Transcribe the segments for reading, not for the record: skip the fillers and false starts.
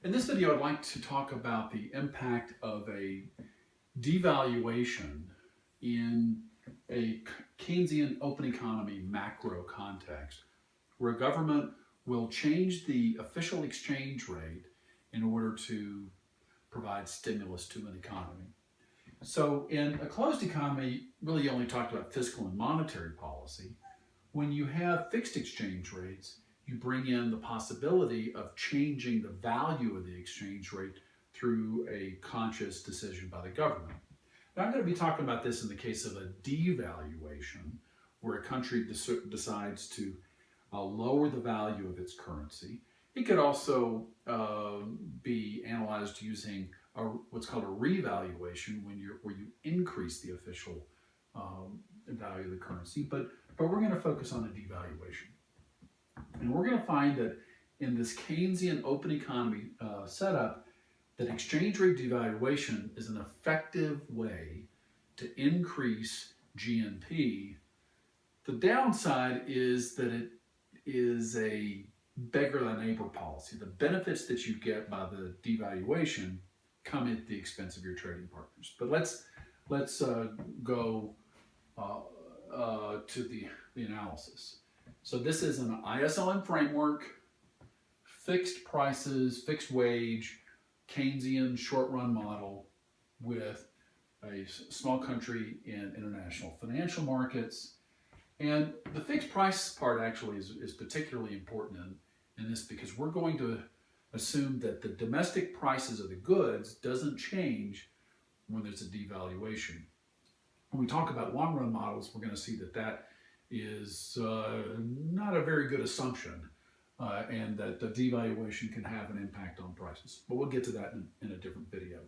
In this video, I'd like to talk about the impact of a devaluation in a Keynesian open economy macro context, where a government will change the official exchange rate in order to provide stimulus to an economy. So in a closed economy, really you only talked about fiscal and monetary policy. When you have fixed exchange rates, you bring in the possibility of changing the value of the exchange rate through a conscious decision by the government. Now, I'm going to be talking about this in the case of a devaluation, where a country decides to lower the value of its currency. It could also be analyzed using what's called a revaluation, where you increase the official value of the currency. But we're going to focus on a devaluation. And we're going to find that in this Keynesian open economy setup, that exchange rate devaluation is an effective way to increase GNP. The downside is that it is a beggar thy neighbor policy. The benefits that you get by the devaluation come at the expense of your trading partners. But let's go to the analysis. So this is an ISLM framework, fixed prices, fixed wage, Keynesian short-run model with a small country in international financial markets. And the fixed price part actually is particularly important in this, because we're going to assume that the domestic prices of the goods doesn't change when there's a devaluation. When we talk about long-run models, we're going to see that is not a very good assumption, and that the devaluation can have an impact on prices. But we'll get to that in a different video.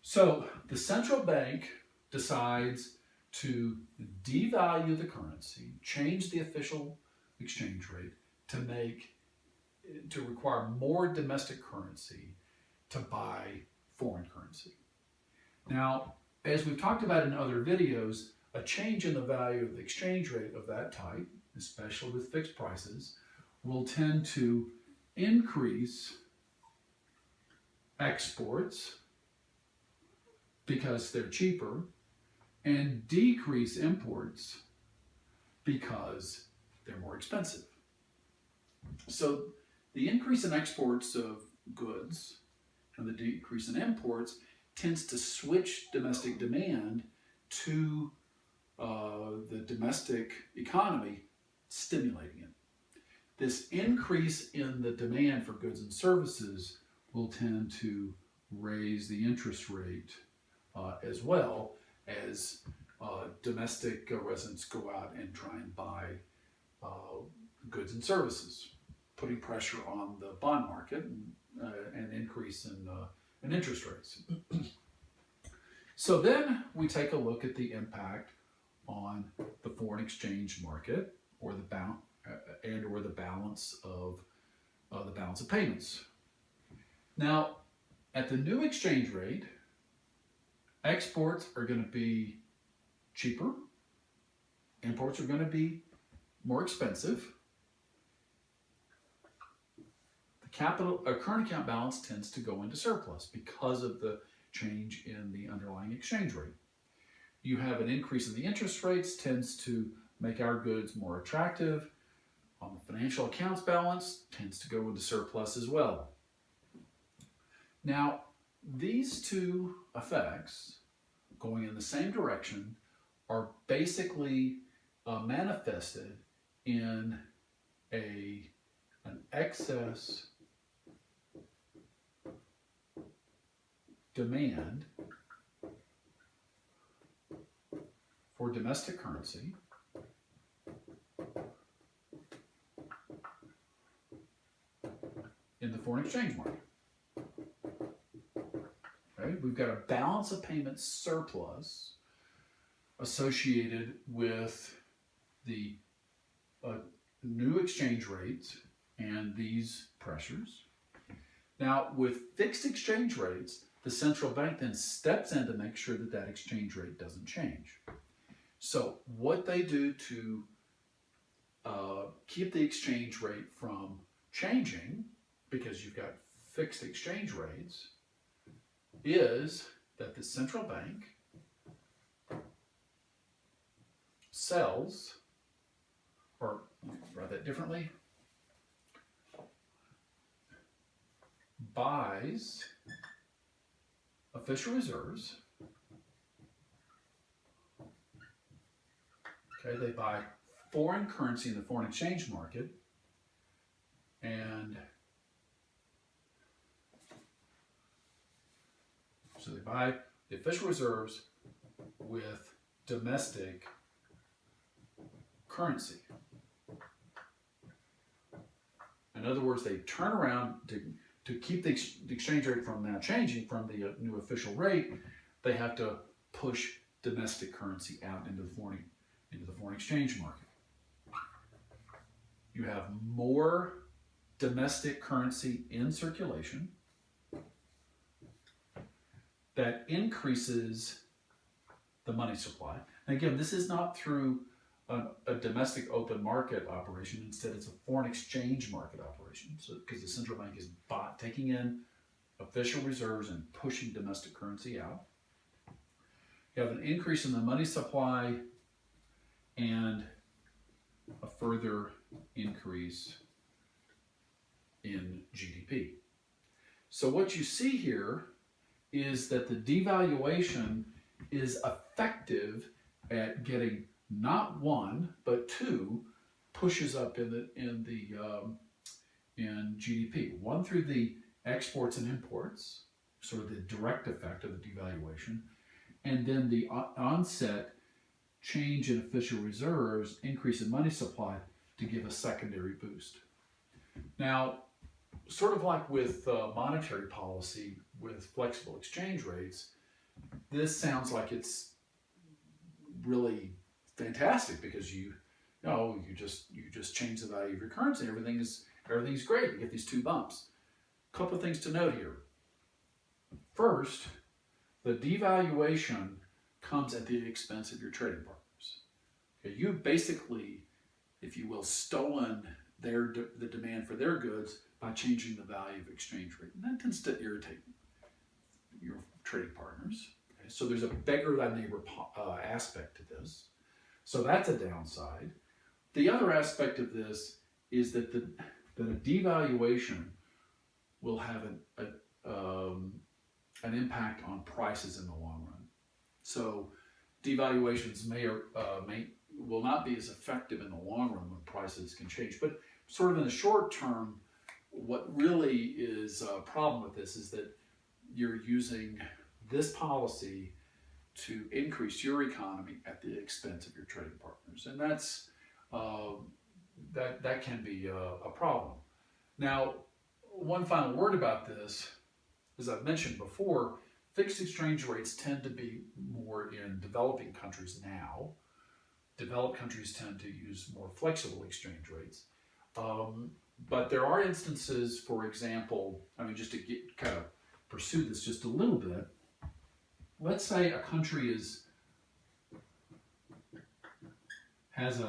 So the central bank decides to devalue the currency, change the official exchange rate to require more domestic currency to buy foreign currency. Now, as we've talked about in other videos, a change in the value of the exchange rate of that type, especially with fixed prices, will tend to increase exports because they're cheaper and decrease imports because they're more expensive. So the increase in exports of goods and the decrease in imports tends to switch domestic demand to the domestic economy, stimulating it. This increase in the demand for goods and services will tend to raise the interest rate as well as domestic residents go out and try and buy goods and services, putting pressure on the bond market and increase in interest rates. So then we take a look at the impact on the foreign exchange market, or the balance of payments. Now, at the new exchange rate, exports are going to be cheaper, imports are going to be more expensive. The current account balance tends to go into surplus because of the change in the underlying exchange rate. You have an increase in the interest rates, tends to make our goods more attractive. The financial accounts balance tends to go into surplus as well. Now, these two effects going in the same direction are basically manifested in an excess demand for domestic currency in the foreign exchange market. Okay? We've got a balance of payments surplus associated with the new exchange rates and these pressures. Now, with fixed exchange rates, the central bank then steps in to make sure that exchange rate doesn't change. So what they do to keep the exchange rate from changing because you've got fixed exchange rates, is that the central bank sells, or write that differently, buys official reserves. Okay, they buy foreign currency in the foreign exchange market, and so they buy the official reserves with domestic currency. In other words, they turn around to keep the exchange rate from now changing from the new official rate. They have to push domestic currency out into the foreign exchange market. You have more domestic currency in circulation. That increases the money supply. And again, this is not through a domestic open market operation. Instead, it's a foreign exchange market operation. So, because the central bank is taking in official reserves and pushing domestic currency out. You have an increase in the money supply and a further increase in GDP. So what you see here is that the devaluation is effective at getting not one but two pushes up in GDP. One through the exports and imports, sort of the direct effect of the devaluation, and then the onset change in official reserves, increase in money supply to give a secondary boost. Now, sort of like with monetary policy with flexible exchange rates, this sounds like it's really fantastic because you just change the value of your currency. Everything's great. You get these two bumps. A couple of things to note here. First, the devaluation comes at the expense of your trading partners. Okay, you basically, if you will, stolen the demand for their goods by changing the value of exchange rate. And that tends to irritate your trading partners. Okay? So there's a beggar thy neighbor aspect to this. So that's a downside. The other aspect of this is that a devaluation will have an impact on prices in the long run. So devaluations will not be as effective in the long run when prices can change. But sort of in the short term, what really is a problem with this is that you're using this policy to increase your economy at the expense of your trading partners, and that's that can be a problem. Now, one final word about this, as I've mentioned before, fixed exchange rates tend to be more in developing countries now. Developed countries tend to use more flexible exchange rates. But there are instances, for example, just to kind of pursue this just a little bit, let's say a country has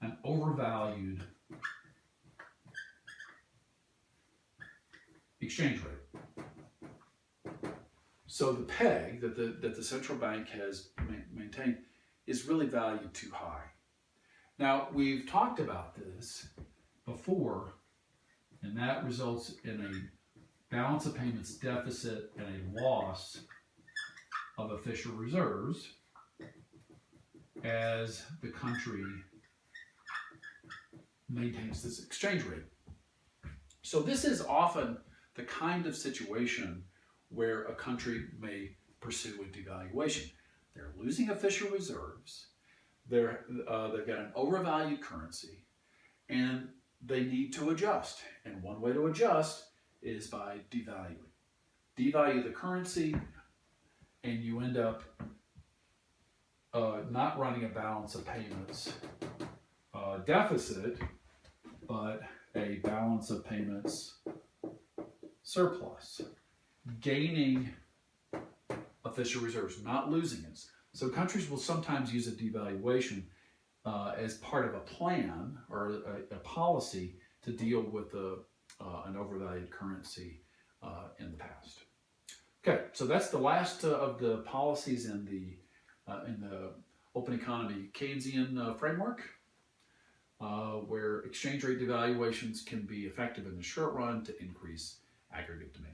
an overvalued exchange rate. So the peg that the central bank has maintained is really valued too high. Now, we've talked about this before, and that results in a balance of payments deficit and a loss of official reserves as the country maintains this exchange rate. So this is often the kind of situation where a country may pursue a devaluation. They're losing official reserves, they've got an overvalued currency, and they need to adjust. And one way to adjust is by devaluing. Devalue the currency, and you end up not running a balance of payments deficit, but a balance of payments surplus, gaining official reserves, not losing it. So countries will sometimes use a devaluation as part of a plan or a policy to deal with the an overvalued currency in the past. Okay, so that's the last of the policies in the open economy Keynesian framework, where exchange rate devaluations can be effective in the short run to increase aggregate demand.